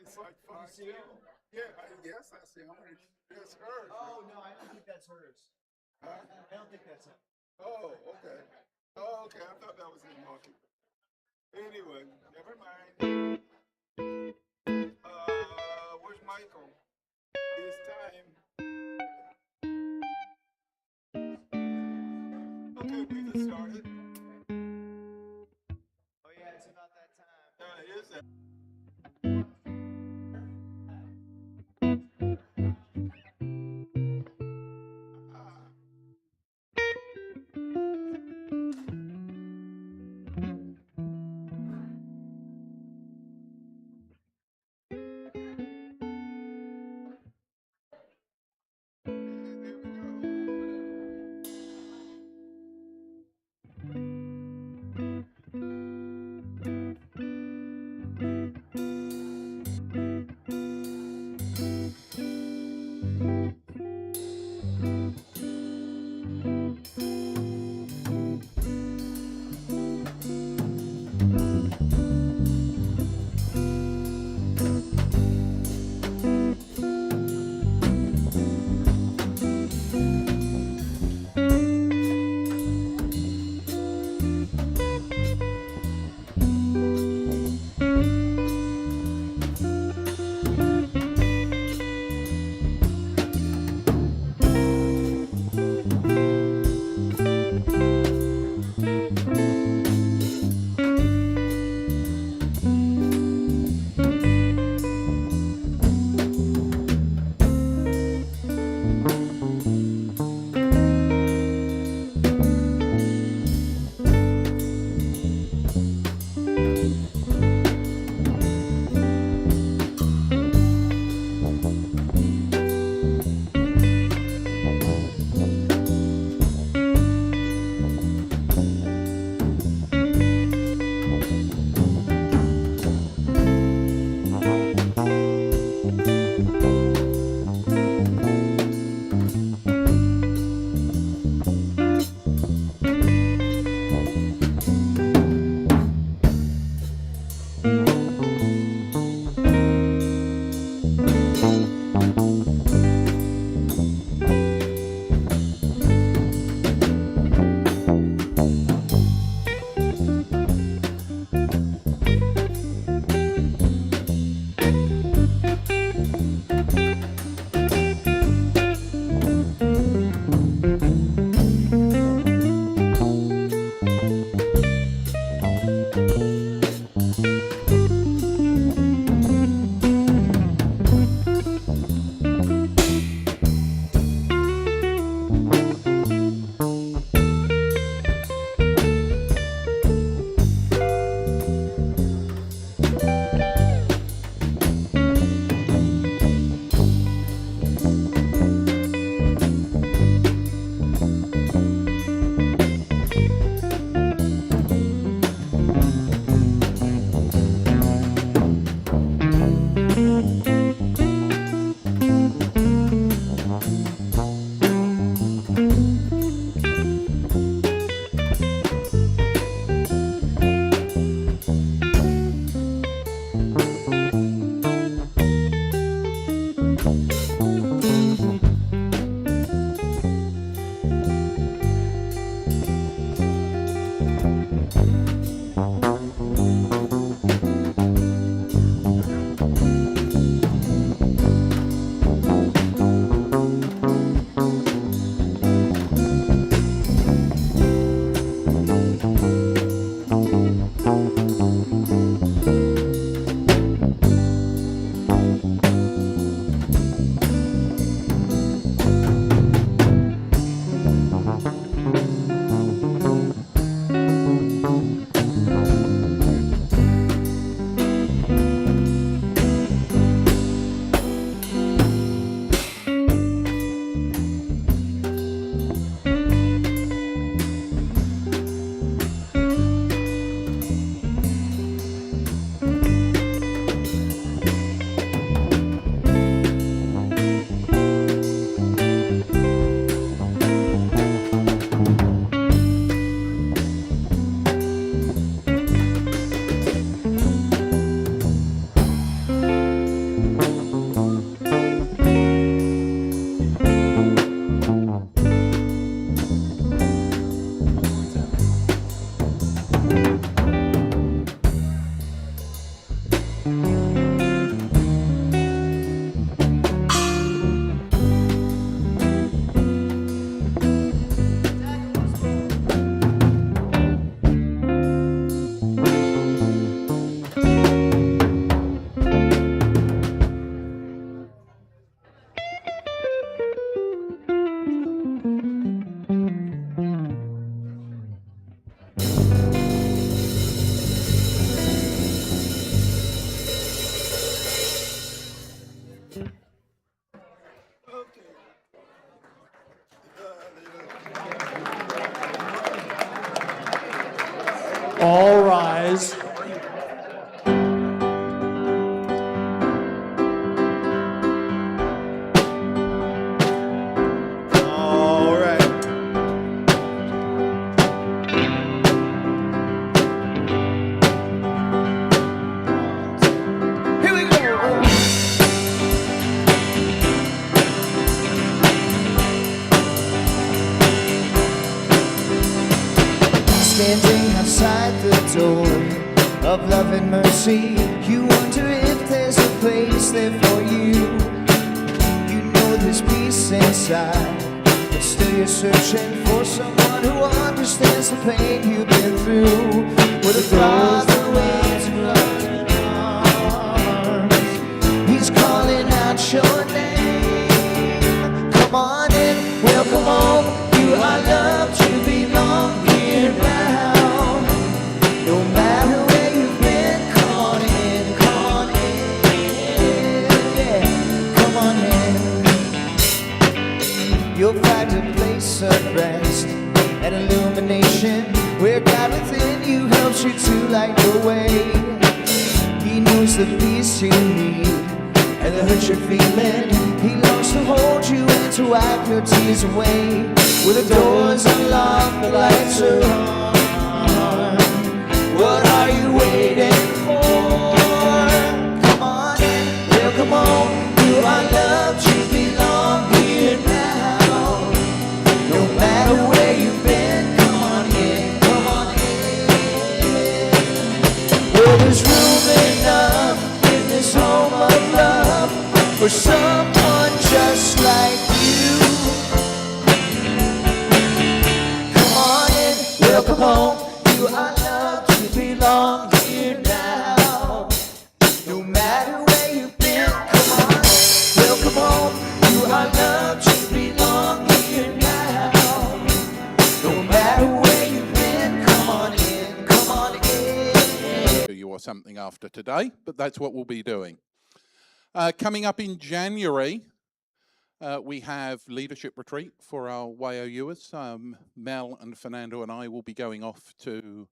It's like 510. Yeah, yes, I see orange. That's hers. Oh, no, I don't think that's hers. Huh? I don't think that's it. Oh, okay. Oh, okay. I thought that was in market. Anyway, never mind. Where's Michael? It's time. Okay, we just started. Oh, yeah, it's about that time. It is that. There we go. of love and mercy. You wonder if there's a place there for you. You know there's peace inside, but still you're searching for someone who understands the pain you've been through. With a father waves and loving arms, he's calling out your name. Come on in, welcome home. You are loved, you belong here now. No matter where you've been, come on in, yeah, come on in. You'll find a place of rest and illumination, where God within you helps you to light your way. He knows the peace you need and the hurt you're feeling. He longs to hold you and to wipe your tears away. With the doors unlocked, the lights are on, what are you waiting for? Come on in, welcome home. You are loved, you belong here now. No matter where you've been, come on in, come on in. Well, there's room enough in this home of love for someone just like you. Come on in, welcome home. You are loved, you belong here now. No matter where you've been, come on, welcome home. You are loved, you belong here now. No matter where you've been, come on in, come on in. You or something after today, but that's what we'll be doing. Coming up in January, we have leadership retreat for our YOUers. Mel and Fernando and I will be going off to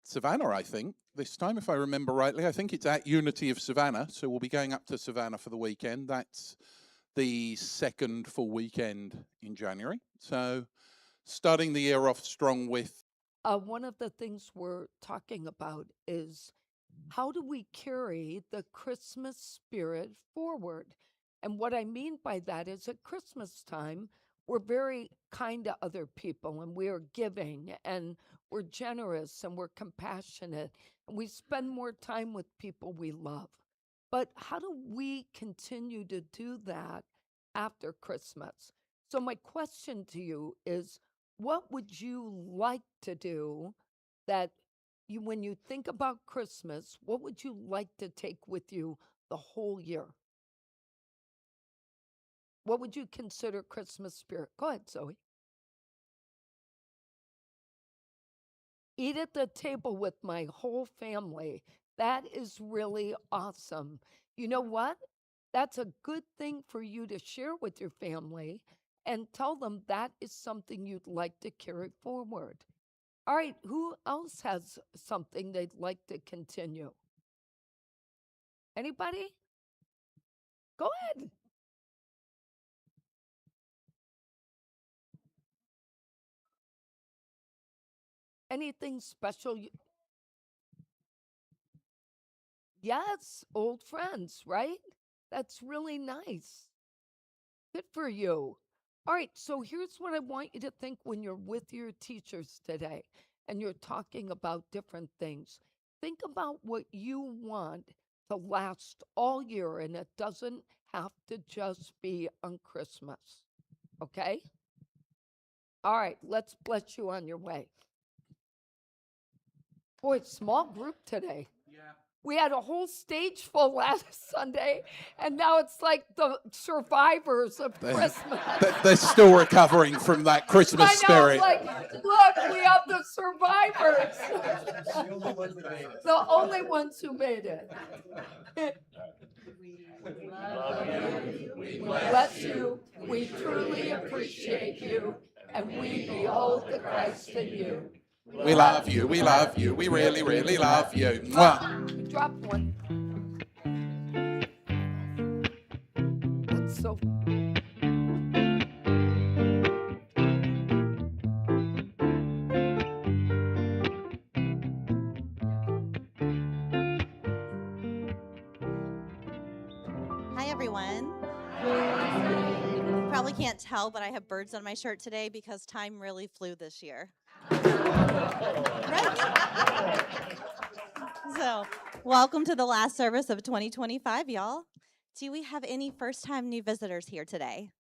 Savannah, I think, this time, if I remember rightly. I think it's at Unity of Savannah, so we'll be going up to Savannah for the weekend. That's the second full weekend in January. So starting the year off strong with... One of the things we're talking about is how do we carry the Christmas spirit forward? And what I mean by that is at Christmas time, we're very kind to other people and we are giving and we're generous and we're compassionate and we spend more time with people we love. But how do we continue to do that after Christmas? So my question to you is, what would you like to do that you, when you think about Christmas, what would you like to take with you the whole year? What would you consider Christmas spirit? Go ahead, Zoe. Eat at the table with my whole family. That is really awesome. You know what? That's a good thing for you to share with your family and tell them that is something you'd like to carry forward. All right, who else has something they'd like to continue? Anybody? Go ahead. Anything special? Yes, old friends, right? That's really nice. Good for you. All right, so here's what I want you to think when you're with your teachers today and you're talking about different things. Think about what you want to last all year, and it doesn't have to just be on Christmas. Okay? All right, let's bless you on your way. Boy, small group today. Yeah. We had a whole stage full last Sunday, and now it's like the survivors of Christmas. They're still recovering from that Christmas spirit. Like, look, we have the survivors. The only ones who made it. We love you. We bless you. We truly appreciate you, and we behold the Christ in you. We love you, we love you, we really, really love you. Mwah. Drop one. That's so... Hi, everyone. You probably can't tell, but I have birds on my shirt today because time really flew this year. Right? So, welcome to the last service of 2025, y'all. Do we have any first-time new visitors here today?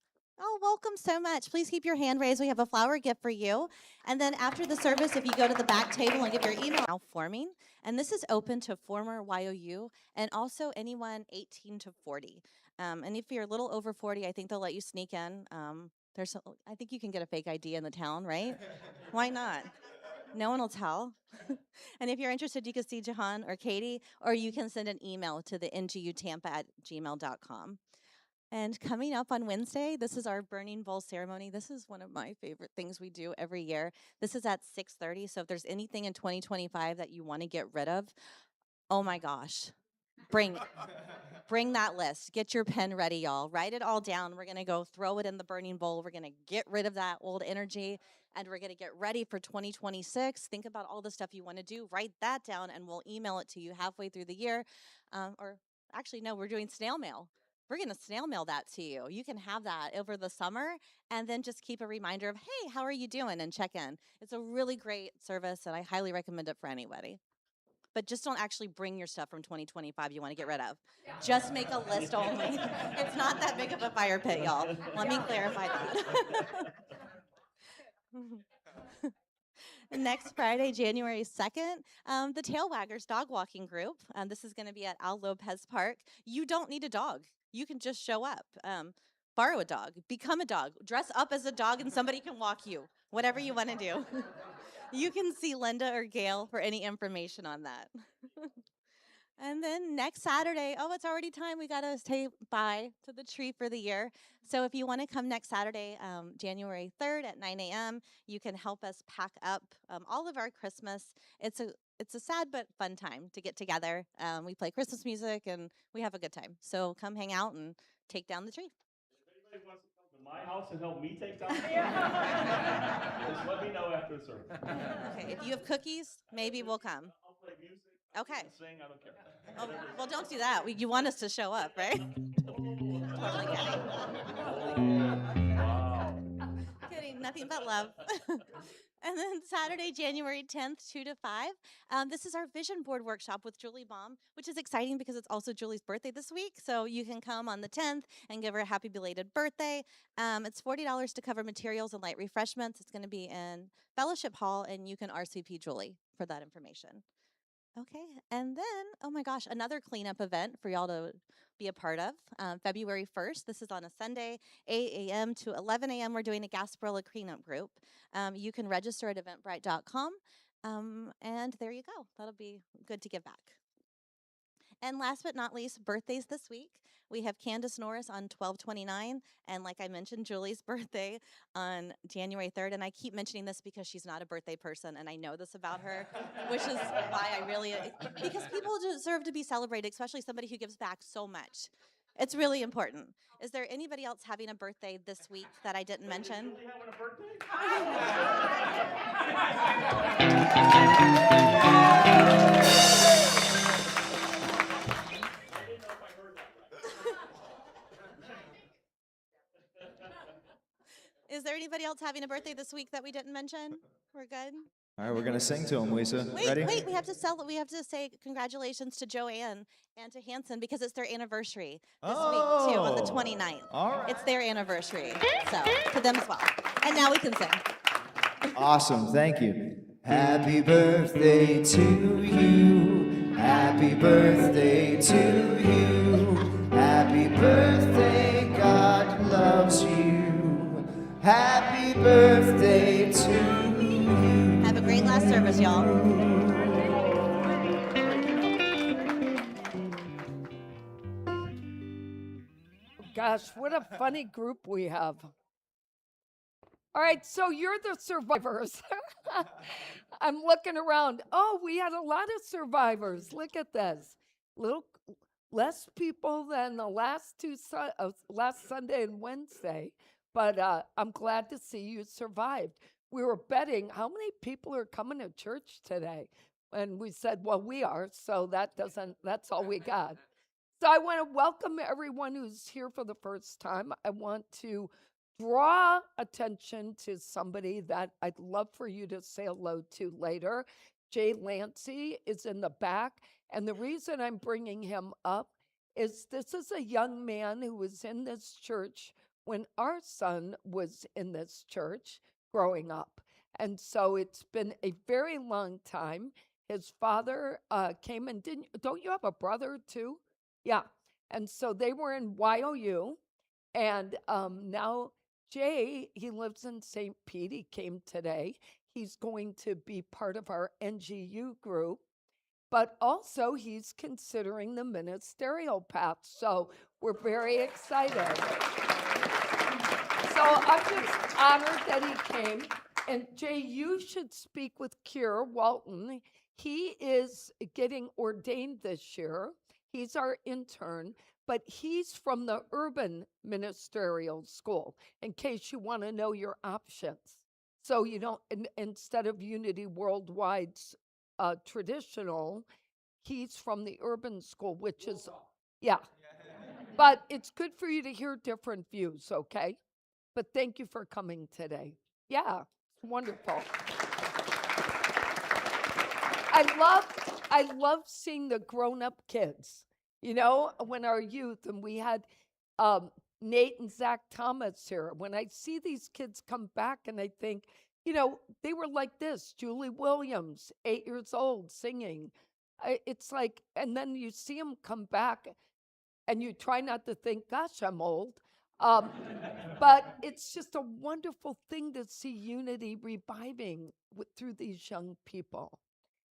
Oh, welcome so much. Please keep your hand raised. We have a flower gift for you. And then after the service, if you go to the back table and give your email, now forming. And this is open to former YOU and also anyone 18 to 40. And if you're a little over 40, I think they'll let you sneak in. I think you can get a fake ID in the town, right? Why not? No one will tell. And if you're interested, you can see Jahan or Katie, or you can send an email to the ngutampa@gmail.com. And coming up on Wednesday, this is our Burning Bowl ceremony. This is one of my favorite things we do every year. This is at 6:30. So if there's anything in 2025 that you want to get rid of, oh my gosh, bring that list. Get your pen ready, y'all. Write it all down. We're going to go throw it in the burning bowl. We're going to get rid of that old energy, and we're going to get ready for 2026. Think about all the stuff you want to do. Write that down, and we'll email it to you halfway through the year. Or actually, no, we're doing snail mail. We're going to snail mail that to you. You can have that over the summer, and then just keep a reminder of, hey, how are you doing, and check in. It's a really great service, and I highly recommend it for anybody. But just don't actually bring your stuff from 2025 you want to get rid of. Just make a list only. It's not that big of a fire pit, y'all. Let me clarify that. Next Friday, January 2nd, the Tailwaggers Dog Walking Group. This is going to be at Al Lopez Park. You don't need a dog. You can just show up. Borrow a dog. Become a dog. Dress up as a dog and somebody can walk you. Whatever you want to do. You can see Linda or Gail for any information on that. And then next Saturday, oh, it's already time. We got to say bye to the tree for the year. So if you want to come next Saturday, January 3rd at 9 a.m., you can help us pack up all of our Christmas. It's a sad but fun time to get together. We play Christmas music and we have a good time. So come hang out and take down the tree. If anybody wants to come to my house and help me take down the tree, just let me know after the service. Okay, if you have cookies, maybe we'll come. I'll play music. Okay. Sing, I don't care. Oh, well, don't do that. You want us to show up, right? Totally kidding. Wow. Kidding, nothing but love. And then Saturday, January 10th, 2 to 5. This is our vision board workshop with Julie Baum, which is exciting because it's also Julie's birthday this week. So you can come on the 10th and give her a happy belated birthday. It's $40 to cover materials and light refreshments. It's going to be in Fellowship Hall, and you can RCP Julie for that information. Okay, and then, oh my gosh, another cleanup event for y'all to be a part of. February 1st, this is on a Sunday, 8 a.m. to 11 a.m. We're doing a Gasparilla cleanup group. You can register at eventbrite.com, and there you go. That'll be good to give back. And last but not least, birthdays this week. We have Candace Norris on 12/29, and like I mentioned, Julie's birthday on January 3rd. And I keep mentioning this because she's not a birthday person, and I know this about her, which is why I really, because people deserve to be celebrated, especially somebody who gives back so much. It's really important. Is there anybody else having a birthday this week that I didn't mention? Julie having a birthday? Is there anybody else having a birthday this week that we didn't mention? We're good? All right, we're gonna sing to him, Lisa. Ready? Wait, we have to say congratulations to Joanne and to Hanson because it's their anniversary this week too, on the 29th. All right. It's their anniversary, so to them as well. And now we can sing. Awesome, thank you. Happy birthday to you. Happy birthday to you. Happy birthday, God loves you. Happy birthday to you. Have a great last service, y'all. Gosh, what a funny group we have. All right, so you're the survivors. I'm looking around. Oh, we had a lot of survivors. Look at this. Little less people than the last last Sunday and Wednesday, but I'm glad to see you survived. We were betting how many people are coming to church today, and we said, well, we are, so that's all we got. So I want to welcome everyone who's here for the first time. I want to draw attention to somebody that I'd love for you to say hello to later. Jay Lancey is in the back. And the reason I'm bringing him up is this is a young man who was in this church when our son was in this church growing up. And so it's been a very long time. His father came and don't you have a brother too? Yeah. And so they were in YOU. And now Jay, he lives in St. Pete. He came today. He's going to be part of our NGU group, but also he's considering the ministerial path. So we're very excited. So I'm just honored that he came. And Jay, you should speak with Keir Walton. He is getting ordained this year. He's our intern, but he's from the Urban Ministerial School, in case you want to know your options. So you don't, instead of Unity Worldwide's traditional, he's from the Urban School, which is, yeah. But it's good for you to hear different views, okay? But thank you for coming today. Yeah, it's wonderful. I love seeing the grown-up kids. You know, when our youth, and we had Nate and Zach Thomas here. When I see these kids come back, and I think, you know, they were like this. Julie Williams, 8 years old, singing. It's like, and then you see them come back, and you try not to think, "Gosh, I'm old." But it's just a wonderful thing to see unity reviving through these young people.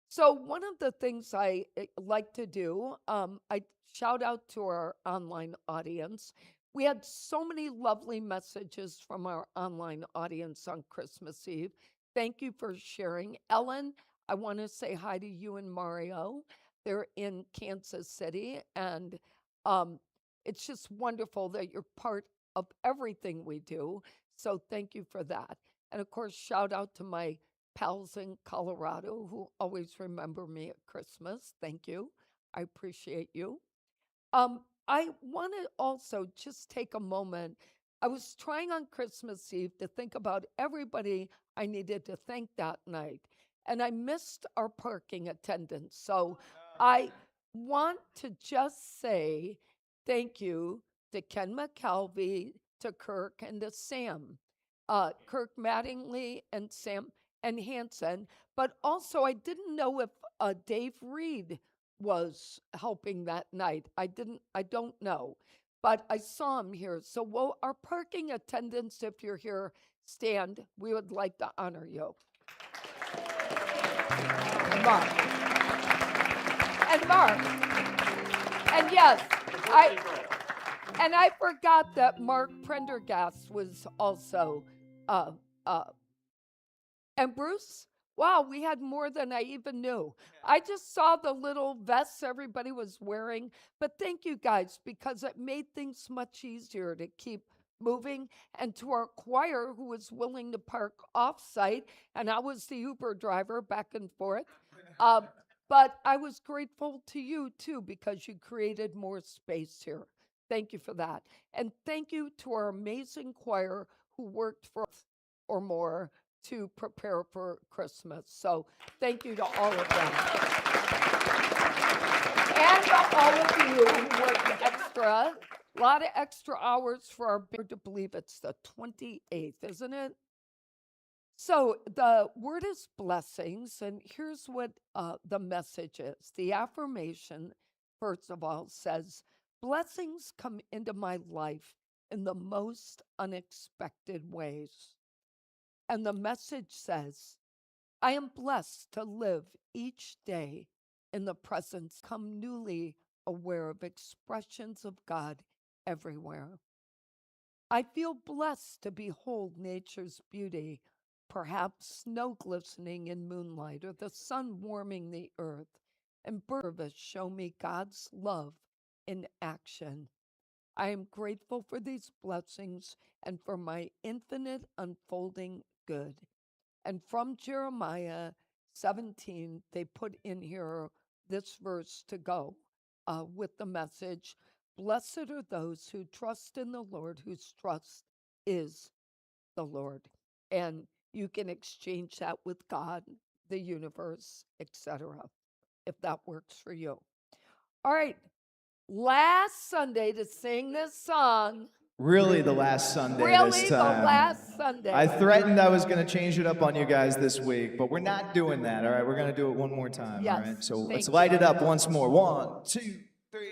So one of the things I like to do, I shout out to our online audience. We had so many lovely messages from our online audience on Christmas Eve. Thank you for sharing. Ellen, I want to say hi to you and Mario. They're in Kansas City, and it's just wonderful that you're part of everything we do. So thank you for that. And of course, shout out to my pals in Colorado who always remember me at Christmas. Thank you. I appreciate you. I want to also just take a moment. I was trying on Christmas Eve to think about everybody I needed to thank that night, and I missed our parking attendants. So I want to just say thank you to Ken McKelvey, to Kirk, and to Sam. Kirk Mattingly and Sam and Hanson. But also, I didn't know if Dave Reed was helping that night. I don't know, but I saw him here. So, will our parking attendants, if you're here, stand? We would like to honor you. And Mark. And Mark. And yes, I forgot that Mark Prendergast was also, and Bruce. Wow, we had more than I even knew. I just saw the little vests everybody was wearing, but thank you guys because it made things much easier to keep moving. And to our choir who was willing to park off-site, and I was the Uber driver back and forth. But I was grateful to you too because you created more space here. Thank you for that. And thank you to our amazing choir who worked for us or more to prepare for Christmas. So thank you to all of them. And to all of you who worked extra, a lot of extra hours for our band to believe it's the 28th, isn't it? So the word is blessings, and here's what the message is. The affirmation, first of all, says, blessings come into my life in the most unexpected ways. And the message says, I am blessed to live each day in the presence, come newly aware of expressions of God everywhere. I feel blessed to behold nature's beauty, perhaps snow glistening in moonlight or the sun warming the earth, and birds show me God's love in action. I am grateful for these blessings and for my infinite unfolding good. And from Jeremiah 17, they put in here this verse to go with the message, blessed are those who trust in the Lord, whose trust is the Lord. And you can exchange that with God, the universe, etc., if that works for you. All right. Last Sunday to sing this song. Really the last Sunday Really this the time. last Sunday. I threatened I was going to change it up on you guys this week, but we're not doing that, all right? We're going to do it one more time, Yes, all right? So thank let's you. light it up once more. 1, 2, 3.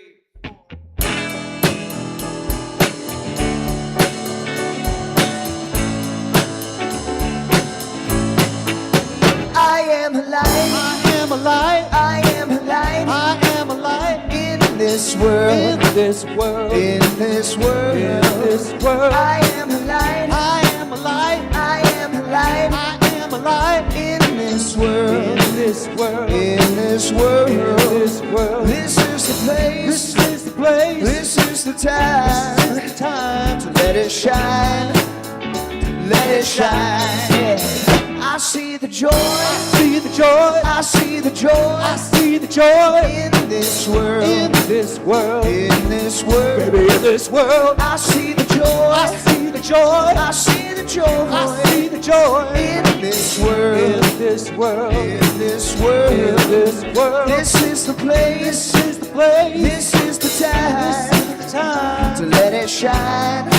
I am alive. I am alive. I am alive. I am alive in this world. In this world. In this world. In this world. I am alive. I am alive. I am alive. I am alive in this world. In this world. In this world. In this world. This is the place. This is the place. This is the time. This is the time to let it shine. Let it shine. Yeah. I see the joy, I see the joy, I see the joy, I see the joy in this world, in this world, in this world, baby, in this world. I see the joy, I see the joy, I see the joy, I see the joy in this world, in this world, in this world, in this world. This is the place, this is the place, this is the time, this is the time to let it shine,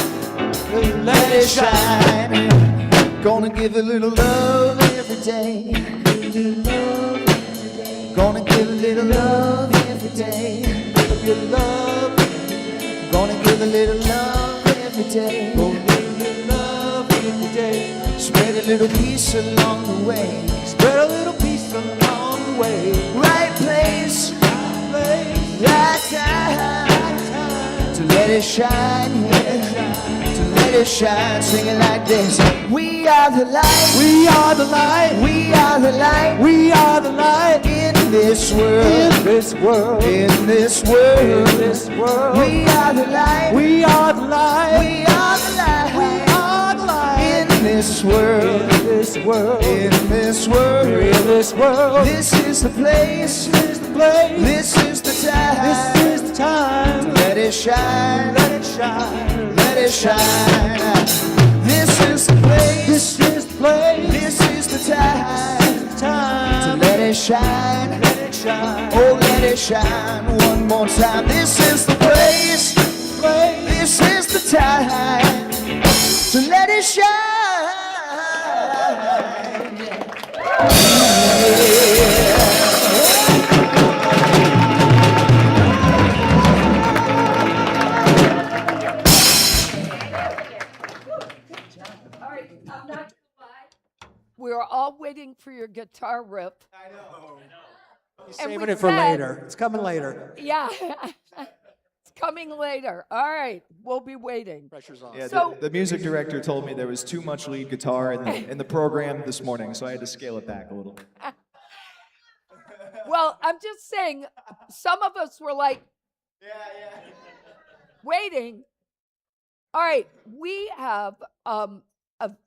let it shine. Gonna give a little love every day. Gonna give a little love every day. Give your love. Gonna give a little love every day. Gonna give a little love every day. Spread a little peace along the way. Spread a little peace along the way. Right place, right time to let it shine, yeah. Let it shine, sing it like this. We are the light. We are the light. We are the light. We are the light in this world. In this world. In this world. In this world. We are the light. We are the light. We are the light. We are the light in this world. In this world. In this world. In this world. This is the place. This is the place. This is the time. This is the time to let it shine. Let it shine. Let it shine. This is the place. This is the place. This is the time. This is the time to let it shine. Let it shine. Oh, let it shine one more time. This is the place. This is the time to let it shine. We were all waiting for your guitar riff. I know. You're And saving we it for said- later. It's coming later. Yeah, it's coming later. All right, we'll be waiting. Pressure's on. Yeah, So- the music director told me there was too much lead guitar in the program this morning, so I had to scale it back a little. Well, I'm just saying, some of us were like, waiting. All right, we have a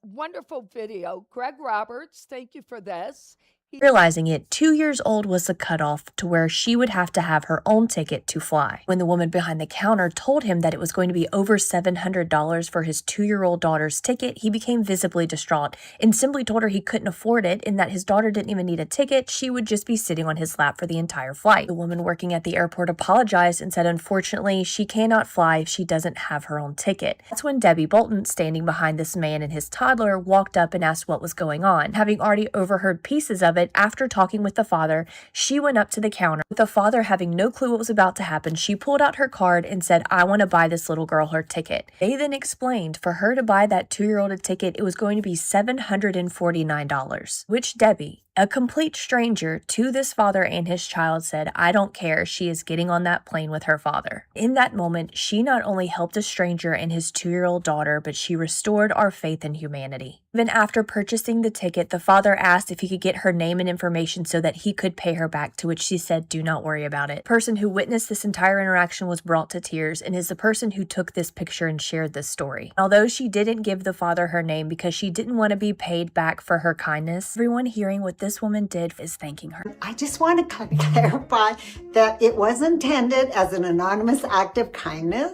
wonderful video. Greg Roberts, thank you for this. Realizing it, 2 years old was the cutoff to where she would have to have her own ticket to fly. When the woman behind the counter told him that it was going to be over $700 for his 2-year-old daughter's ticket, he became visibly distraught and simply told her he couldn't afford it and that his daughter didn't even need a ticket, she would just be sitting on his lap for the entire flight. The woman working at the airport apologized and said unfortunately she cannot fly if she doesn't have her own ticket. That's when Debbie Bolton, standing behind this man and his toddler, walked up and asked what was going on. Having already overheard pieces of it, after talking with the father, she went up to the counter. With the father having no clue what was about to happen, she pulled out her card and said, I want to buy this little girl her ticket. They then explained for her to buy that 2-year-old a ticket, it was going to be $749, which Debbie, a complete stranger to this father and his child, said, I don't care, she is getting on that plane with her father. In that moment, she not only helped a stranger and his 2-year-old daughter, but she restored our faith in humanity. Even after purchasing the ticket, the father asked if he could get her name and information so that he could pay her back, to which she said, do not worry about it. The person who witnessed this entire interaction was brought to tears and is the person who took this picture and shared this story. Although she didn't give the father her name because she didn't want to be paid back for her kindness, everyone hearing what this woman did is thanking her. I just want to clarify that it was intended as an anonymous act of kindness,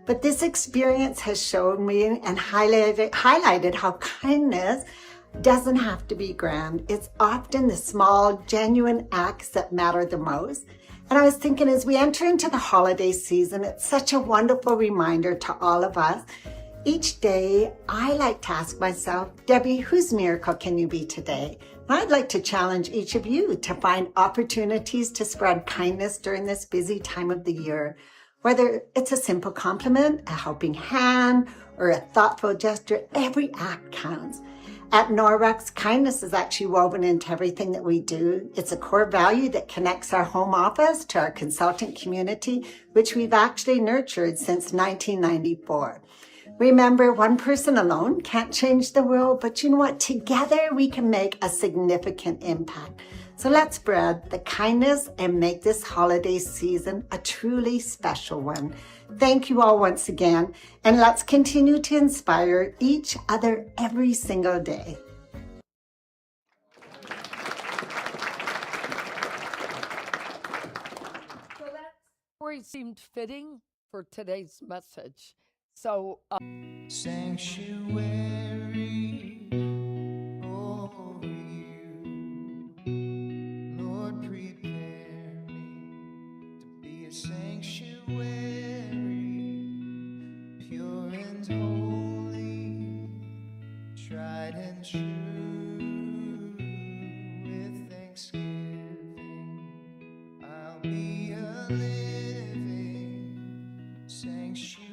But this experience has shown me and highlighted how kindness doesn't have to be grand. It's often the small, genuine acts that matter the most. And I was thinking, as we enter into the holiday season, it's such a wonderful reminder to all of us. Each day, I like to ask myself, Debbie, whose miracle can you be today? And I'd like to challenge each of you to find opportunities to spread kindness during this busy time of the year. Whether it's a simple compliment, a helping hand, or a thoughtful gesture, every act counts. At Norwex, kindness is actually woven into everything that we do. It's a core value that connects our home office to our consultant community, which we've actually nurtured since 1994. Remember, one person alone can't change the world, but you know what? Together we can make a significant impact. So let's spread the kindness and make this holiday season a truly special one. Thank you all once again, and let's continue to inspire each other every single day. So that story seemed fitting for today's message. So, Sanctuary for you. Lord, prepare me to be a sanctuary, pure and holy, tried and true. With thanksgiving, I'll be a living sanctuary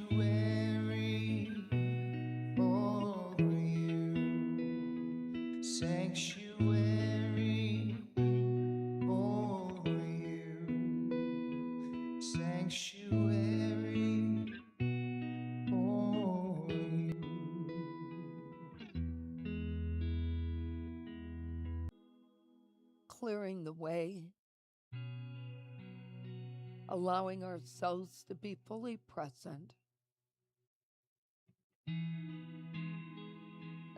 for you. Sanctuary for you. Sanctuary for you. clearing the way, allowing ourselves to be fully present.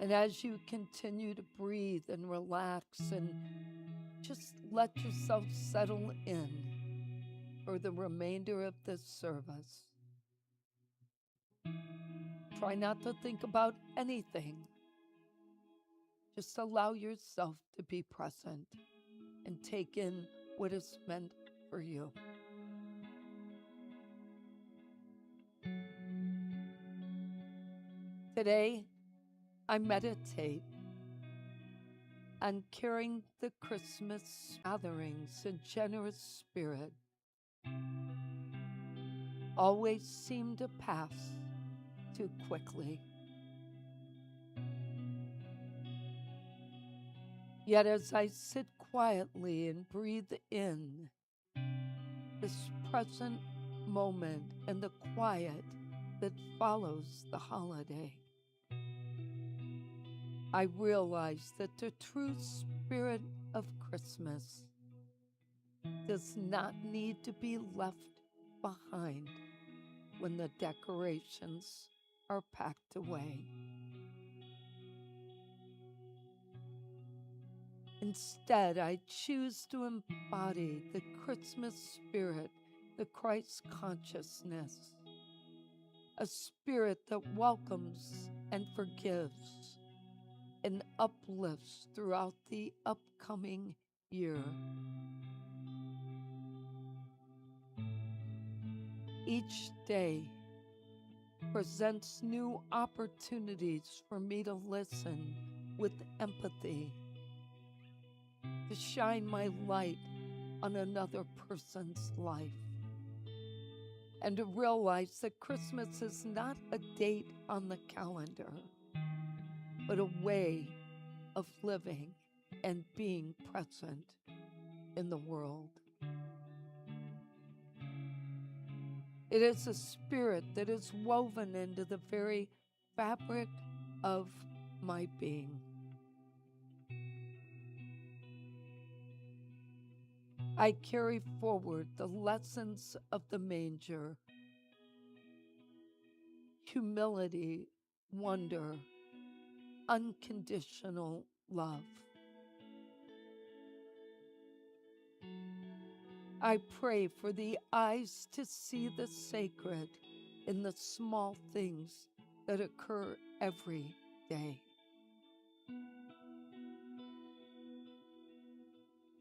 And as you continue to breathe and relax and just let yourself settle in for the remainder of this service, try not to think about anything. Just allow yourself to be present and take in what is meant for you. Today, I meditate on carrying the Christmas gatherings in generous spirit always seem to pass too quickly. Yet as I sit quietly and breathe in this present moment and the quiet that follows the holiday, I realize that the true spirit of Christmas does not need to be left behind when the decorations are packed away. Instead, I choose to embody the Christmas spirit, the Christ consciousness, a spirit that welcomes and forgives and uplifts throughout the upcoming year. Each day presents new opportunities for me to listen with empathy, to shine my light on another person's life, and to realize that Christmas is not a date on the calendar, but a way of living and being present in the world. It is a spirit that is woven into the very fabric of my being. I carry forward the lessons of the manger: humility, wonder, unconditional love. I pray for the eyes to see the sacred in the small things that occur every day.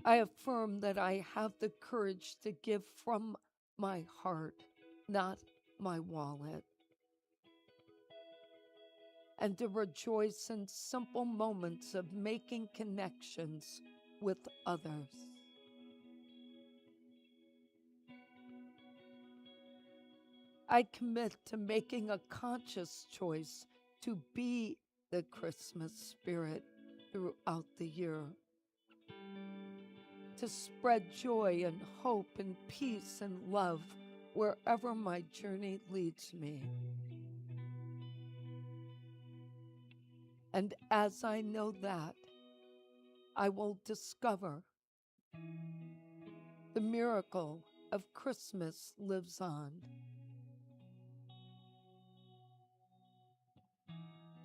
I affirm that I have the courage to give from my heart, not my wallet, and to rejoice in simple moments of making connections with others. I commit to making a conscious choice to be the Christmas spirit throughout the year, to spread joy and hope and peace and love wherever my journey leads me. And as I know that, I will discover the miracle of Christmas lives on.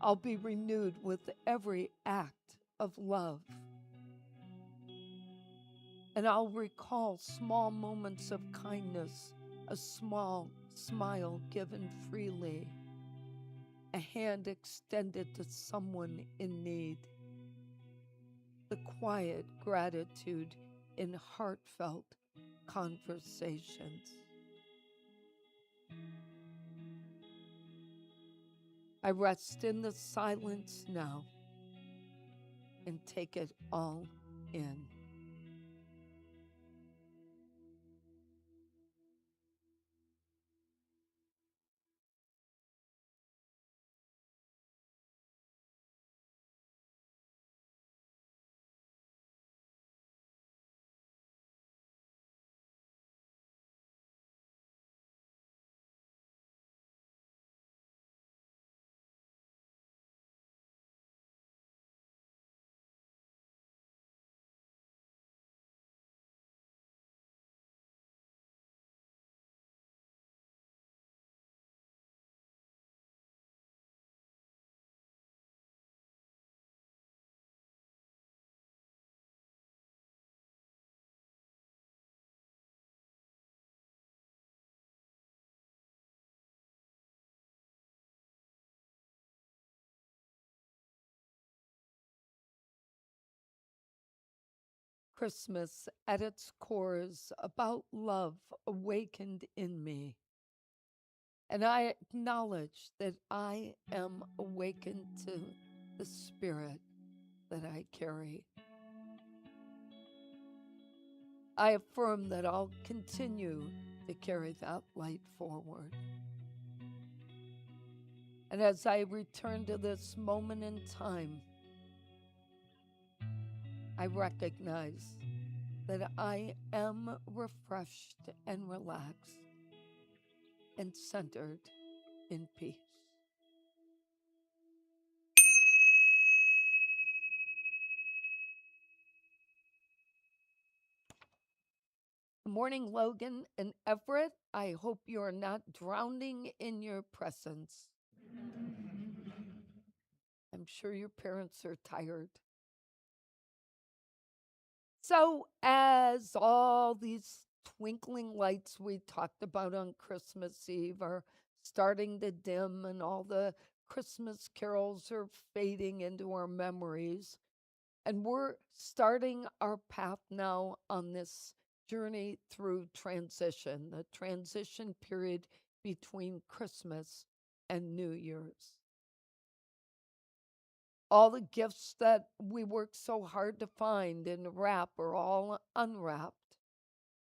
I'll be renewed with every act of love. And I'll recall small moments of kindness, a small smile given freely, a hand extended to someone in need, the quiet gratitude in heartfelt conversations. I rest in the silence now and take it all in. Christmas at its core is about love awakened in me. And I acknowledge that I am awakened to the spirit that I carry. I affirm that I'll continue to carry that light forward. And as I return to this moment in time, I recognize that I am refreshed and relaxed and centered in peace. Good morning, Logan and Everett. I hope you are not drowning in your presence. I'm sure your parents are tired. So, as all these twinkling lights we talked about on Christmas Eve are starting to dim and all the Christmas carols are fading into our memories, and we're starting our path now on this journey through transition, the transition period between Christmas and New Year's. All the gifts that we worked so hard to find and wrap are all unwrapped.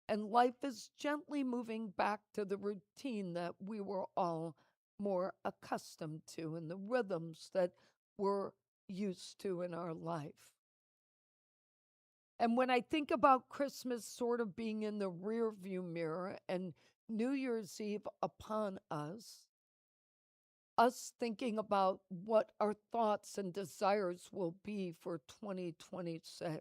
And life is gently moving back to the routine that we were all more accustomed to and the rhythms that we're used to in our life. And when I think about Christmas sort of being in the rearview mirror and New Year's Eve upon us thinking about what our thoughts and desires will be for 2026.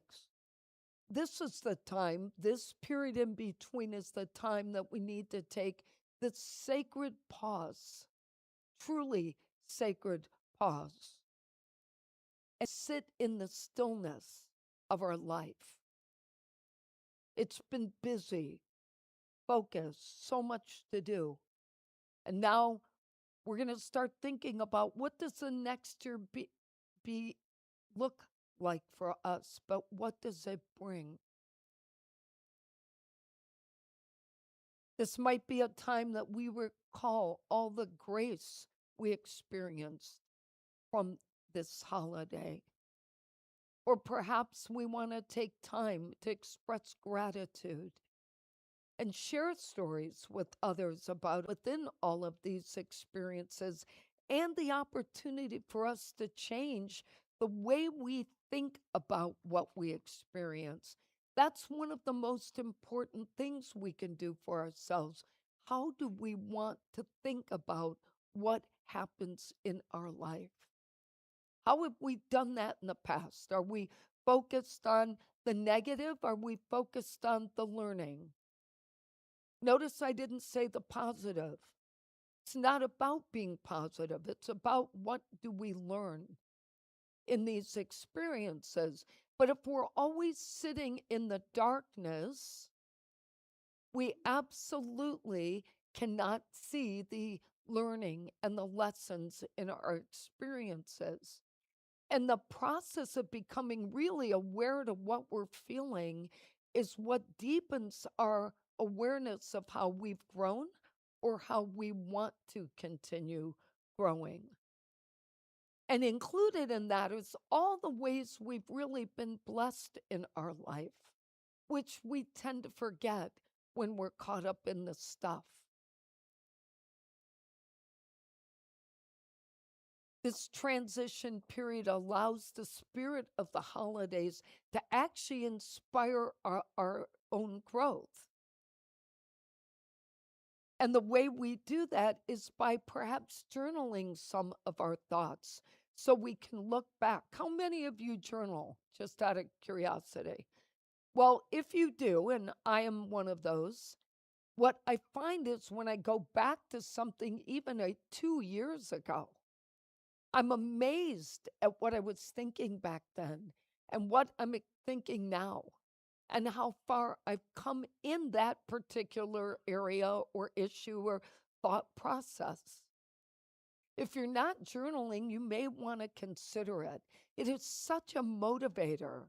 This is the time, this period in between is the time that we need to take the sacred pause, truly sacred pause, and sit in the stillness of our life. It's been busy, focused, so much to do. And now we're going to start thinking about what does the next year be look like for us, but what does it bring? This might be a time that we recall all the grace we experienced from this holiday. Or perhaps we want to take time to express gratitude and share stories with others about within all of these experiences and the opportunity for us to change the way we think about what we experience. That's one of the most important things we can do for ourselves. How do we want to think about what happens in our life? How have we done that in the past? Are we focused on the negative? Are we focused on the learning? Notice I didn't say the positive. It's not about being positive. It's about what do we learn in these experiences. But if we're always sitting in the darkness, we absolutely cannot see the learning and the lessons in our experiences. And the process of becoming really aware to what we're feeling is what deepens our awareness of how we've grown or how we want to continue growing. And included in that is all the ways we've really been blessed in our life, which we tend to forget when we're caught up in the stuff. This transition period allows the spirit of the holidays to actually inspire our own growth. And the way we do that is by perhaps journaling some of our thoughts so we can look back. How many of you journal, just out of curiosity? Well, if you do, and I am one of those, what I find is when I go back to something even 2 years ago, I'm amazed at what I was thinking back then and what I'm thinking now and how far I've come in that particular area or issue or thought process. If you're not journaling, you may want to consider it. It is such a motivator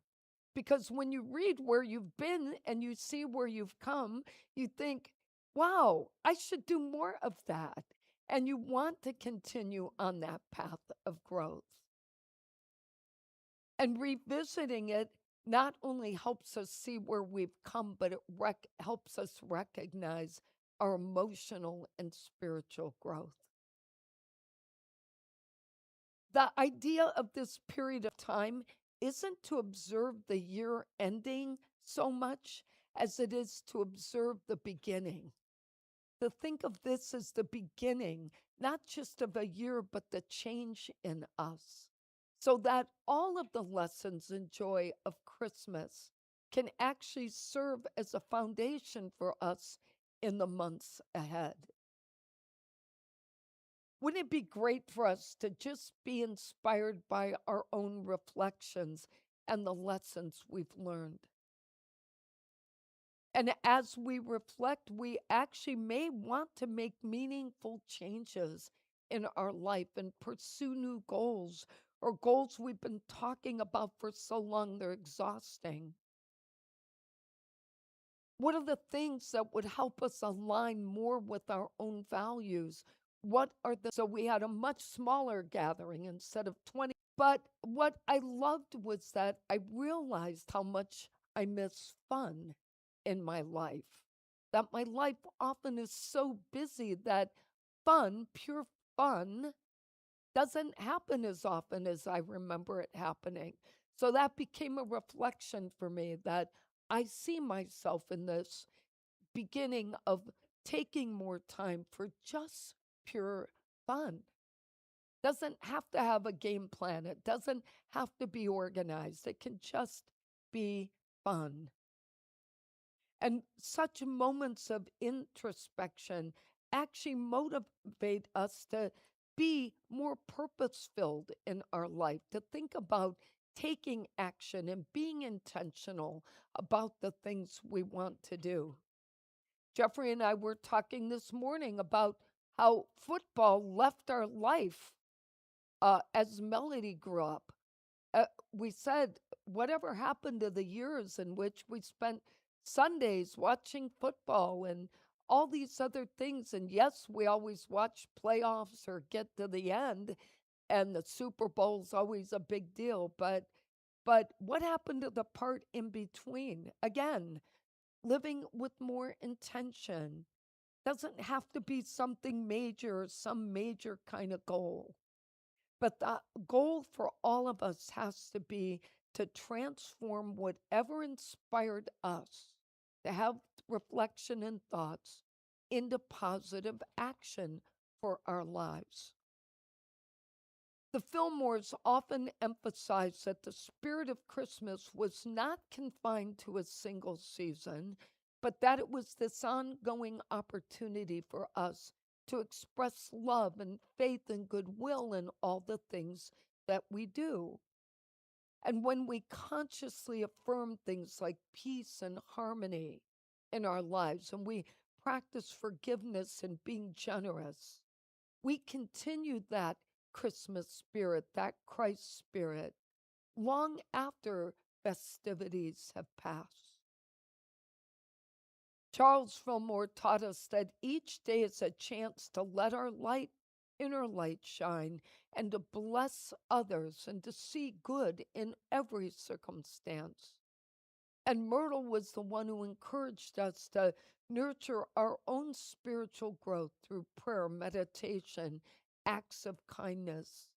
because when you read where you've been and you see where you've come, you think, wow, I should do more of that. And you want to continue on that path of growth. And revisiting it not only helps us see where we've come, but it helps us recognize our emotional and spiritual growth. The idea of this period of time isn't to observe the year ending so much as it is to observe the beginning. To think of this as the beginning, not just of a year, but the change in us, so that all of the lessons and joy of Christmas can actually serve as a foundation for us in the months ahead. Wouldn't it be great for us to just be inspired by our own reflections and the lessons we've learned? And as we reflect, we actually may want to make meaningful changes in our life and pursue new goals or goals we've been talking about for so long they're exhausting. What are the things that would help us align more with our own values? So we had a much smaller gathering instead of 20. But what I loved was that I realized how much I miss fun in my life. That my life often is so busy that fun, pure fun, doesn't happen as often as I remember it happening. So that became a reflection for me that I see myself in this beginning of taking more time for just pure fun. Doesn't have to have a game plan. It doesn't have to be organized. It can just be fun. And such moments of introspection actually motivate us to be more purpose filled in our life, to think about taking action and being intentional about the things we want to do. Jeffrey and I were talking this morning about how football left our life as Melody grew up. We said, whatever happened to the years in which we spent Sundays watching football and all these other things? And yes, we always watch playoffs or get to the end, and the Super Bowl's always a big deal. But what happened to the part in between? Again, living with more intention doesn't have to be something major, some major kind of goal. But the goal for all of us has to be to transform whatever inspired us to have reflection and thoughts into positive action for our lives. The Fillmores often emphasize that the spirit of Christmas was not confined to a single season, but that it was this ongoing opportunity for us to express love and faith and goodwill in all the things that we do. And when we consciously affirm things like peace and harmony in our lives, and we practice forgiveness and being generous, we continue that Christmas spirit, that Christ spirit, long after festivities have passed. Charles Fillmore taught us that each day is a chance to let our light, inner light, shine and to bless others and to see good in every circumstance. And Myrtle was the one who encouraged us to nurture our own spiritual growth through prayer, meditation, acts of kindness,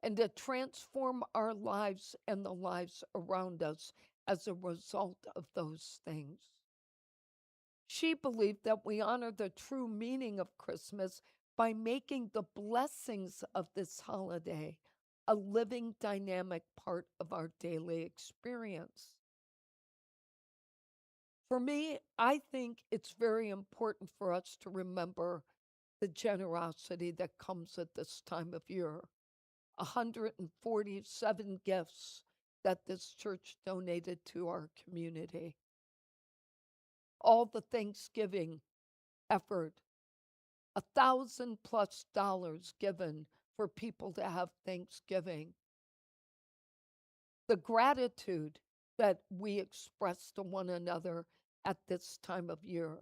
and to transform our lives and the lives around us as a result of those things. She believed that we honor the true meaning of Christmas by making the blessings of this holiday a living, dynamic part of our daily experience. For me, I think it's very important for us to remember the generosity that comes at this time of year. 147 gifts that this church donated to our community. All the Thanksgiving effort, $1,000+ given for people to have Thanksgiving. The gratitude that we express to one another at this time of year.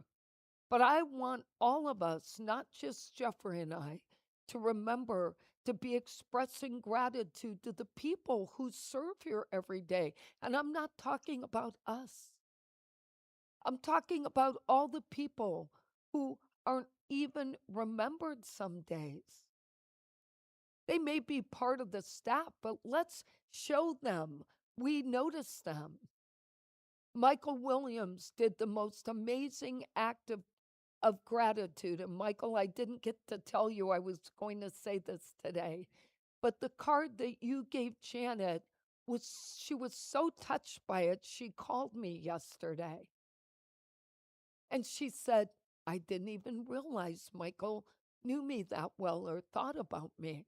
But I want all of us, not just Jeffrey and I, to remember to be expressing gratitude to the people who serve here every day. And I'm not talking about us. I'm talking about all the people who aren't even remembered some days. They may be part of the staff, but let's show them we notice them. Michael Williams did the most amazing act of gratitude. And Michael, I didn't get to tell you I was going to say this today, but the card that you gave Janet she was so touched by it, she called me yesterday. And she said, I didn't even realize Michael knew me that well or thought about me.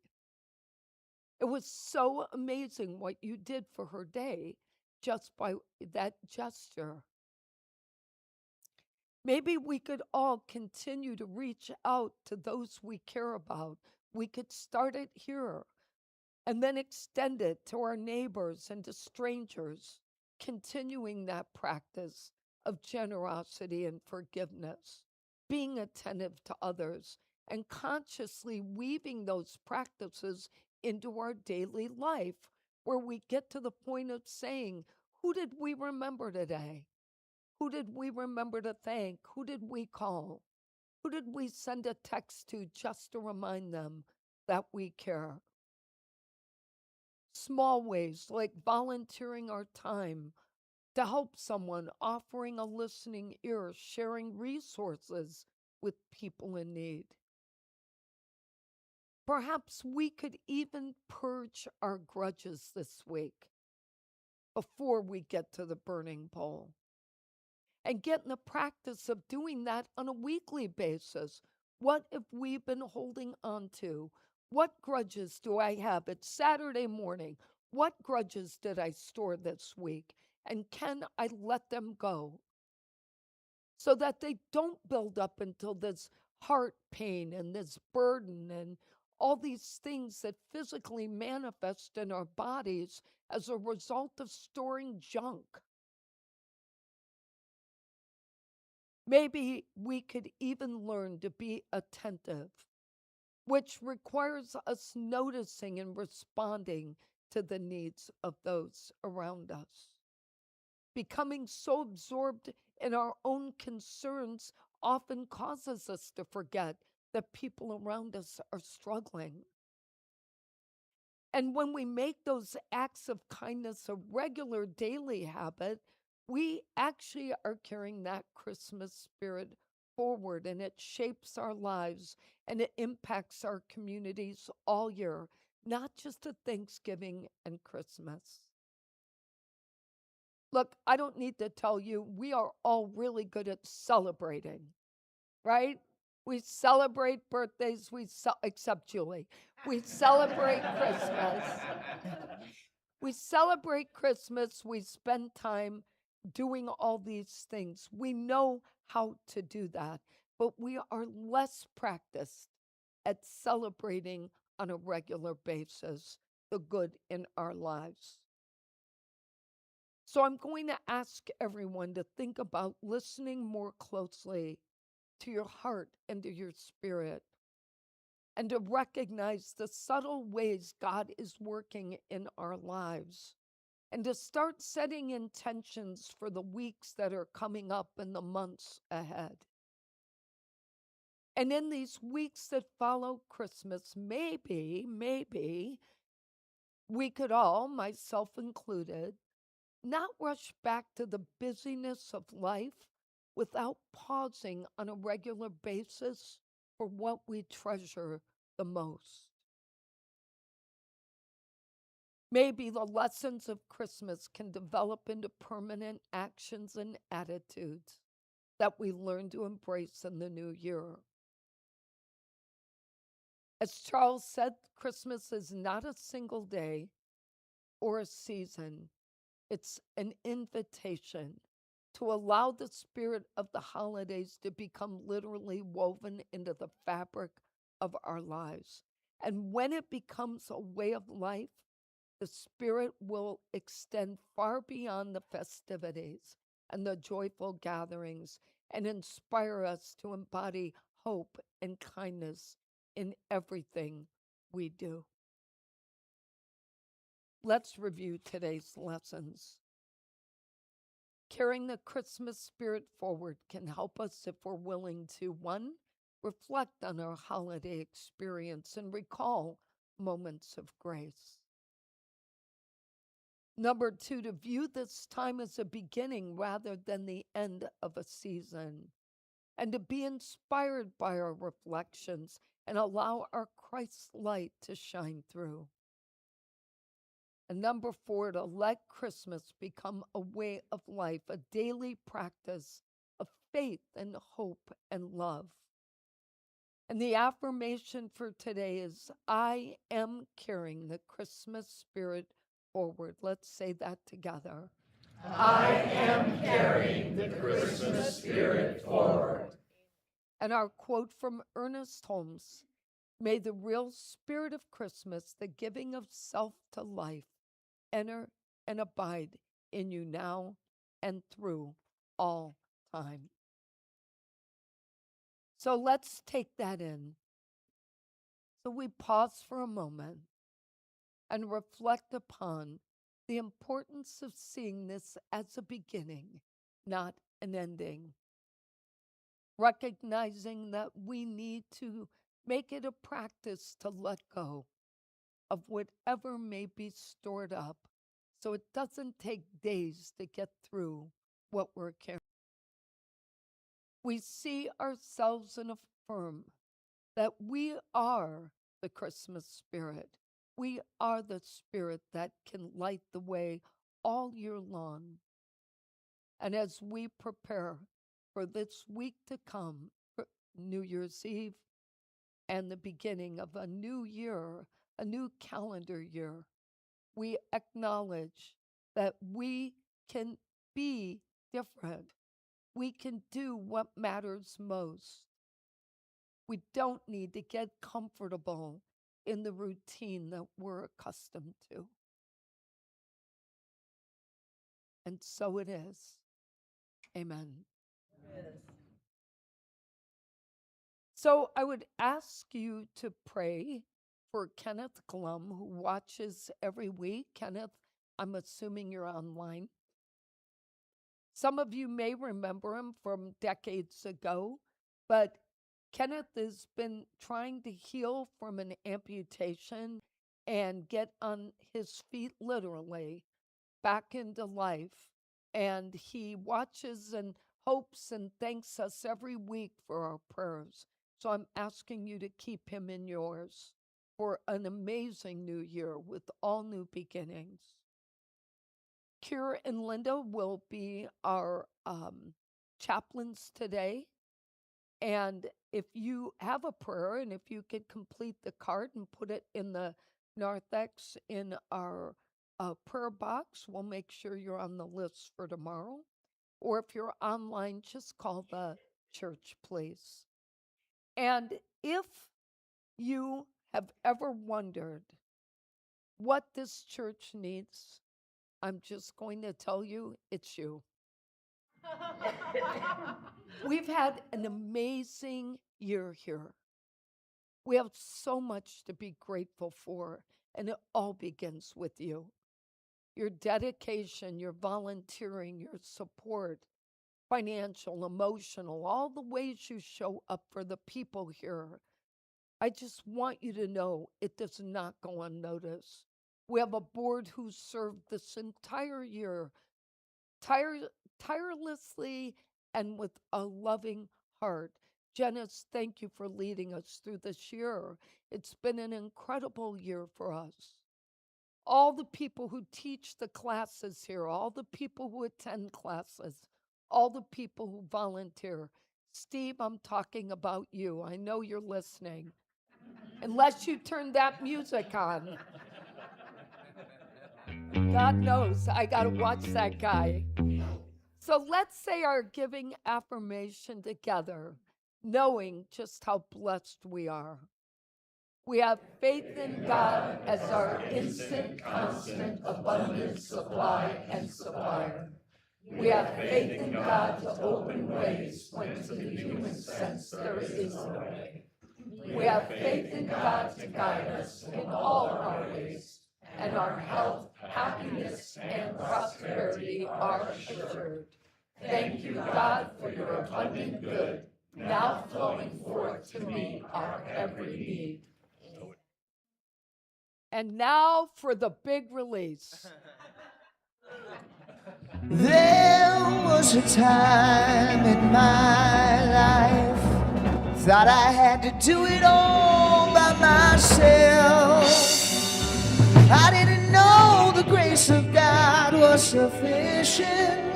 It was so amazing what you did for her day just by that gesture. Maybe we could all continue to reach out to those we care about. We could start it here and then extend it to our neighbors and to strangers, continuing that practice of generosity and forgiveness, being attentive to others, and consciously weaving those practices into our daily life, where we get to the point of saying, who did we remember today? Who did we remember to thank? Who did we call? Who did we send a text to just to remind them that we care? Small ways like volunteering our time to help someone, offering a listening ear, sharing resources with people in need. Perhaps we could even purge our grudges this week before we get to the burning bowl and get in the practice of doing that on a weekly basis. What have we been holding on to? What grudges do I have? It's Saturday morning. What grudges did I store this week? And can I let them go so that they don't build up until this heart pain and this burden and all these things that physically manifest in our bodies as a result of storing junk. Maybe we could even learn to be attentive, which requires us noticing and responding to the needs of those around us. Becoming so absorbed in our own concerns often causes us to forget that people around us are struggling. And when we make those acts of kindness a regular daily habit, we actually are carrying that Christmas spirit forward, and it shapes our lives and it impacts our communities all year, not just at Thanksgiving and Christmas. Look, I don't need to tell you, we are all really good at celebrating, right? We celebrate birthdays, except Julie. We celebrate Christmas. We celebrate Christmas. We spend time doing all these things. We know how to do that, but we are less practiced at celebrating on a regular basis the good in our lives. So I'm going to ask everyone to think about listening more closely to your heart and to your spirit, and to recognize the subtle ways God is working in our lives, and to start setting intentions for the weeks that are coming up and the months ahead. And in these weeks that follow Christmas, maybe we could all, myself included, not rush back to the busyness of life without pausing on a regular basis for what we treasure the most. Maybe the lessons of Christmas can develop into permanent actions and attitudes that we learn to embrace in the new year. As Charles said, Christmas is not a single day or a season. It's an invitation to allow the spirit of the holidays to become literally woven into the fabric of our lives. And when it becomes a way of life, the spirit will extend far beyond the festivities and the joyful gatherings and inspire us to embody hope and kindness in everything we do. Let's review today's lessons. Carrying the Christmas spirit forward can help us if we're willing to, one, reflect on our holiday experience and recall moments of grace. Number two, to view this time as a beginning rather than the end of a season, and to be inspired by our reflections and allow our Christ light to shine through. And number four, to let Christmas become a way of life, a daily practice of faith and hope and love. And the affirmation for today is, I am carrying the Christmas spirit forward. Let's say that together. I am carrying the Christmas spirit forward. And our quote from Ernest Holmes, may the real spirit of Christmas, the giving of self to life, enter and abide in you now and through all time. So let's take that in. So we pause for a moment and reflect upon the importance of seeing this as a beginning, not an ending. Recognizing that we need to make it a practice to let go of whatever may be stored up, so it doesn't take days to get through what we're carrying. We see ourselves and affirm that we are the Christmas spirit. We are the spirit that can light the way all year long. And as we prepare for this week to come, for New Year's Eve, and the beginning of a new year, a new calendar year, we acknowledge that we can be different. We can do what matters most. We don't need to get comfortable in the routine that we're accustomed to. And so it is. Amen. So I would ask you to pray for Kenneth Glum, who watches every week. Kenneth, I'm assuming you're online. Some of you may remember him from decades ago, but Kenneth has been trying to heal from an amputation and get on his feet literally back into life. And he watches and hopes and thanks us every week for our prayers. So I'm asking you to keep him in yours for an amazing new year with all new beginnings. Kira and Linda will be our chaplains today. And if you have a prayer and if you could complete the card and put it in the narthex in our prayer box, we'll make sure you're on the list for tomorrow. Or if you're online, just call the church, please. And if you have ever wondered what this church needs, I'm just going to tell you, it's you. We've had an amazing year here. We have so much to be grateful for, and it all begins with you. Your dedication, your volunteering, your support, financial, emotional, all the ways you show up for the people here. I just want you to know it does not go unnoticed. We have a board who served this entire year tirelessly and with a loving heart. Janice, thank you for leading us through this year. It's been an incredible year for us. All the people who teach the classes here, all the people who attend classes, all the people who volunteer. Steve, I'm talking about you. I know you're listening. Unless you turn that music on. God knows I got to watch that guy. So let's say our giving affirmation together, knowing just how blessed we are. We have faith in God as our instant, constant, abundant supply and supplier. We have faith in God to open ways when to the human sense there is no way. We have faith in God to guide us in all our ways, and our health, happiness, and prosperity are assured. Thank you, God, for your abundant good, now flowing forth to meet our every need. And now for the big release. There was a time in my life, thought I had to do it all by myself. I didn't know the grace of God was sufficient.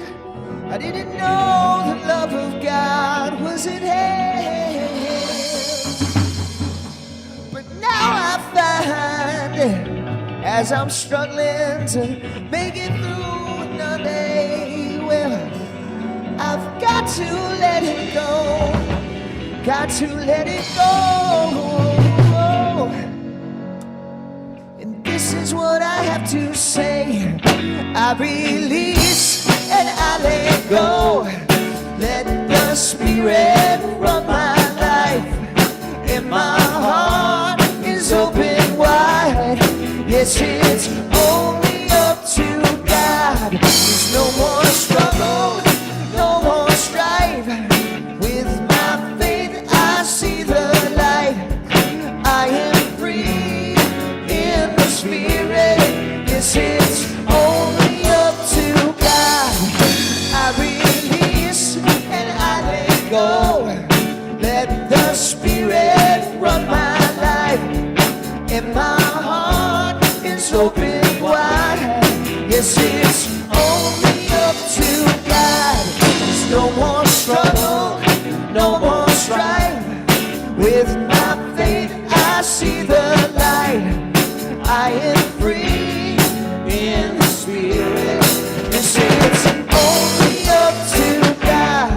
I didn't know the love of God was at hand. But now I find, as I'm struggling to make it through another day, well, I've got to let it go, got to let it go. And this is what I have to say: I release and I let go. Let the Spirit run my life, and my heart is open wide. Yes, it's only up to God. There's no more struggle, no more strife. With my faith I see the light. I am free in the Spirit. Yes, it's only up to God. I release and I let go. Let the Spirit run my life, and my heart is open wide. Yes, it's only up to God. There's no more struggle, no more strife. With my faith I see the light. I am free in the Spirit. Yes, it's only up to God.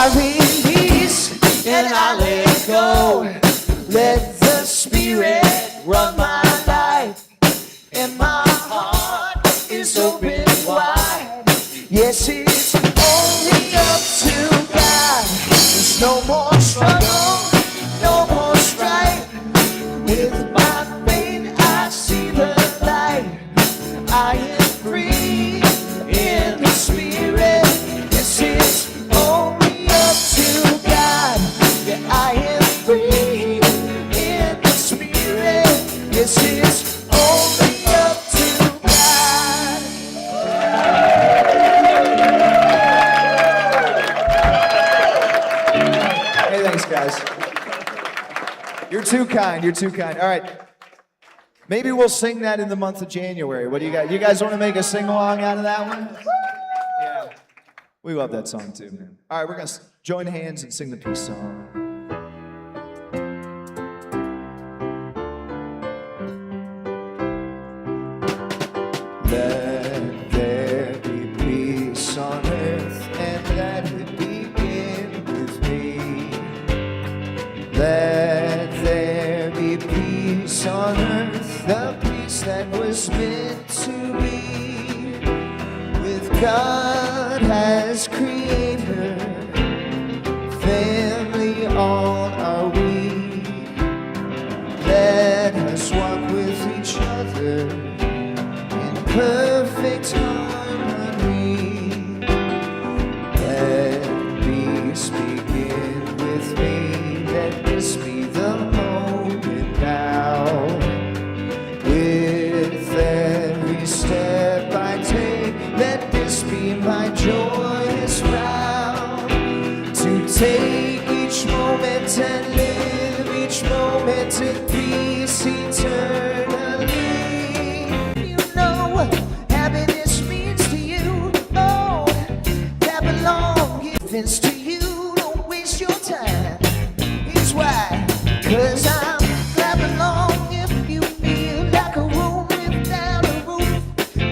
are in peace, and I let go. Let the Spirit run my life, and my heart is open wide. Yes, it's only up to God. There's no more struggle, no more strife. With my faith I see the light. I am free in the Spirit. Yes, it's only up to God. Yeah, I am free in the Spirit. Yes, it's only up to God. Hey, thanks, guys. You're too kind. You're too kind. All right. Maybe we'll sing that in the month of January. What do you guys? You guys want to make a sing-along out of that one? Yeah. We love that song too, man. All right, we're going to join hands and sing the peace song. Let there be peace on earth, and let it begin with me. Let there be peace on earth, the peace that was meant to be. With God as creator, family all are we. Let us walk with each other in perfect harmony. Let peace begin with me. Let this be the moment now. With every step I take, let this be my joyous vow. To take each moment and live each moment in peace eternally. You know what happiness means to you. Oh, clap along if it's to you. Don't waste your time. Here's why. 'Cause I'm clapping along if you feel like a room without a roof.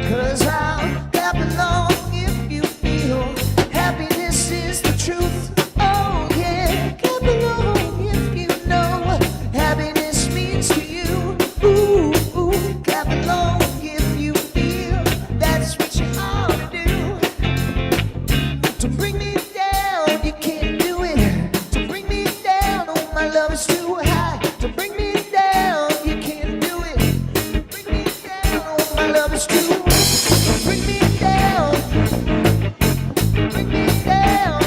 'Cause I'm clapping along if you feel happiness is the truth. Oh yeah, clap along if you know what happiness means to you. Ooh, ooh, clap along if you feel that's what you ought to do. To bring me down, you can't do it. To bring me down, oh my love is too high. To bring me down, you can't do it. To bring me down, oh my love is too high. To bring me down, bring me down.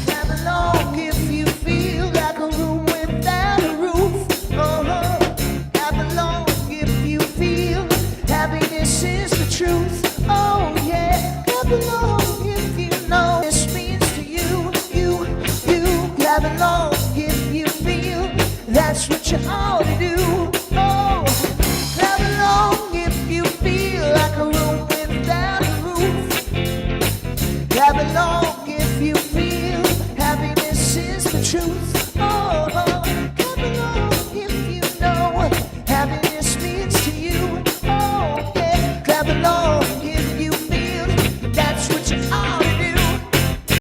Clap along if you feel like a room without a roof. Clap along if you feel happiness is the truth. Oh yeah, clap along if you know this means to you. You clap along if you feel that's what you ought to do.